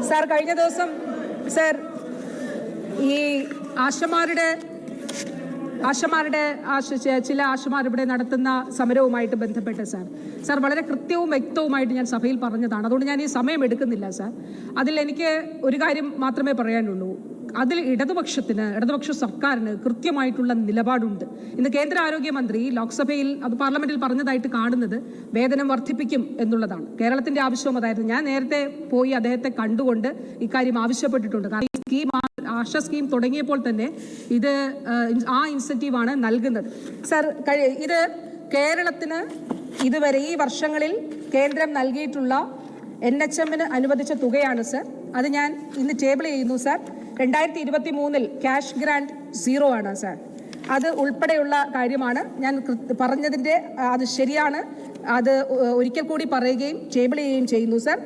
Sir കഴിഞ്ഞ ദിവസം sir ഈ ചില ആശമാർ ഇവിടെ നടത്തുന്ന സമരവുമായിട്ട് ബന്ധപ്പെട്ട് സാർ വളരെ കൃത്യവും വ്യക്തവുമായിട്ട് ഞാൻ സഭയിൽ പറഞ്ഞതാണ്. അതുകൊണ്ട് ഞാൻ ഈ സമയം എടുക്കുന്നില്ല സാർ. അതിൽ എനിക്ക് ഒരു കാര്യം മാത്രമേ പറയാനുള്ളൂ. അതിൽ ഇടതുപക്ഷ സർക്കാരിന് കൃത്യമായിട്ടുള്ള നിലപാടുണ്ട്. ഇന്ന് കേന്ദ്ര ആരോഗ്യമന്ത്രി ലോക്സഭയിൽ പാർലമെന്റിൽ പറഞ്ഞതായിട്ട് കാണുന്നത് വേതനം വർദ്ധിപ്പിക്കും എന്നുള്ളതാണ്. കേരളത്തിന്റെ ആവശ്യവും അതായിരുന്നു. ഞാൻ നേരത്തെ പോയി അദ്ദേഹത്തെ കണ്ടുകൊണ്ട് ഇക്കാര്യം ആവശ്യപ്പെട്ടിട്ടുണ്ട്. കാരണം ഈ സ്കീം ആശ സ്കീം തുടങ്ങിയപ്പോൾ തന്നെ ഇത് ആ ഇൻസെന്റീവാണ് നൽകുന്നത്. സർ, ഇത് കേരളത്തിന് ഇതുവരെ ഈ വർഷങ്ങളിൽ കേന്ദ്രം നൽകിയിട്ടുള്ള NHM-ന് അനുവദിച്ച തുകയാണ് സർ. അത് ഞാൻ ഇന്ന് ടേബിൾ ചെയ്യുന്നു സർ. 2023 ക്യാഷ് ഗ്രാന്റ് 0 ആണ് സാർ. അത് ഉൾപ്പെടെയുള്ള കാര്യമാണ് ഞാൻ പറഞ്ഞതിൻ്റെ. അത് ശരിയാണ്. അത് ഒരിക്കൽ കൂടി പറയുകയും ടേബിൾ ചെയ്യുകയും ചെയ്യുന്നു സാർ.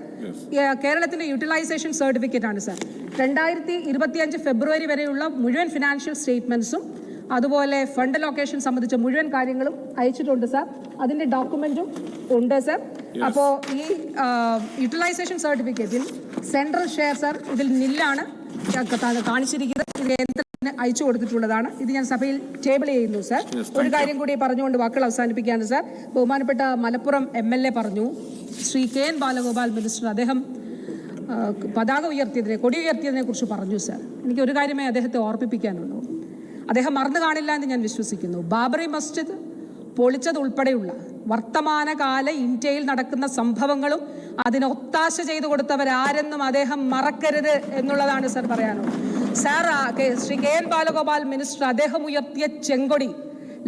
കേരളത്തിന്റെ യൂട്ടിലൈസേഷൻ സർട്ടിഫിക്കറ്റ് ആണ് സാർ. 2025 ഫെബ്രുവരി വരെയുള്ള മുഴുവൻ ഫിനാൻഷ്യൽ സ്റ്റേറ്റ്മെന്റ്സും അതുപോലെ ഫണ്ട് ലൊക്കേഷൻ സംബന്ധിച്ച മുഴുവൻ കാര്യങ്ങളും അയച്ചിട്ടുണ്ട് സാർ. അതിന്റെ ഡോക്യുമെന്റും ഉണ്ട് സാർ. അപ്പോൾ ഈ യൂട്ടിലൈസേഷൻ സർട്ടിഫിക്കറ്റിൽ സെൻട്രൽ ഷെയർ സാർ ഇതിൽ നില്ലാണ് കാണിച്ചിരിക്കുന്നത്. ഇത് കേന്ദ്രത്തിന് അയച്ചു കൊടുത്തിട്ടുള്ളതാണ്. ഇത് ഞാൻ സഭയിൽ ടേബിൾ ചെയ്യുന്നു സാർ. ഒരു കാര്യം കൂടി പറഞ്ഞുകൊണ്ട് വാക്കുകൾ അവസാനിപ്പിക്കുകയാണ് സാർ. ബഹുമാനപ്പെട്ട മലപ്പുറം MLA പറഞ്ഞു, ശ്രീ KN ബാലഗോപാൽ മിനിസ്റ്റർ അദ്ദേഹം പതാക കൊടി ഉയർത്തിയതിനെ കുറിച്ച് പറഞ്ഞു സാർ. എനിക്ക് ഒരു കാര്യമേ അദ്ദേഹത്തെ ഓർമ്മിപ്പിക്കാനുള്ളൂ. അദ്ദേഹം മറന്നു കാണില്ല എന്ന് ഞാൻ വിശ്വസിക്കുന്നു. ബാബറി മസ്ജിദ് പൊളിച്ചതുൾപ്പെടെയുള്ള വർത്തമാനകാല ഇന്ത്യയിൽ നടക്കുന്ന സംഭവങ്ങളും അതിന് ഒത്താശ ചെയ്തു കൊടുത്തവരാരെന്നും അദ്ദേഹം മറക്കരുത് എന്നുള്ളതാണ് സർ പറയാനുള്ളത്. Sir, Shri KN Balagopal minister അദ്ദേഹം ഉയർത്തിയ ചെങ്കൊടി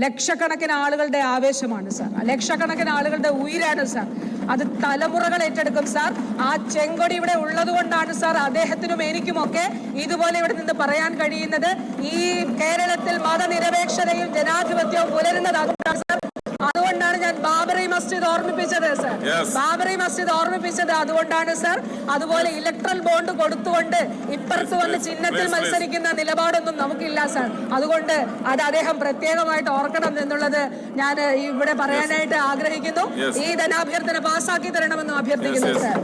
ലക്ഷക്കണക്കിന് ആളുകളുടെ ആവേശമാണ് സാർ. ലക്ഷക്കണക്കിന് ആളുകളുടെ ഉയിരാണ് സാർ. അത് തലമുറകൾ ഏറ്റെടുക്കും സാർ. ആ ചെങ്കൊടി ഇവിടെ ഉള്ളത് കൊണ്ടാണ് സാർ അദ്ദേഹത്തിനും എനിക്കുമൊക്കെ ഇതുപോലെ ഇവിടെ നിന്ന് പറയാൻ കഴിയുന്നത്. ഈ കേരളത്തിൽ മതനിരപേക്ഷതയും ജനാധിപത്യവും പുലരുന്നത് അതുകൊണ്ടാണ് സാർ. അതുകൊണ്ടാണ് ഞാൻ ബാബറി മസ്ജിദ് ഓർമ്മിപ്പിച്ചത് സാർ. ബാബറി മസ്ജിദ് ഓർമ്മിപ്പിച്ചത് അതുകൊണ്ടാണ് സാർ. അതുപോലെ ഇലക്ട്രൽ ബോണ്ട് കൊടുത്തുകൊണ്ട് ഇപ്പുറത്ത് വന്ന് ചിഹ്നത്തിൽ മത്സരിക്കുന്ന നിലപാടൊന്നും നമുക്കില്ല സാർ. അതുകൊണ്ട് അത് അദ്ദേഹം പ്രത്യേകമായിട്ട് ഓർക്കണം എന്നുള്ളത് ഞാൻ ഇവിടെ പറയാനായിട്ട് ആഗ്രഹിക്കുന്നു. ഈ ധനാഭ്യർത്ഥന പാസ്സാക്കി തരണമെന്നും അഭ്യർത്ഥിക്കുന്നു സാർ.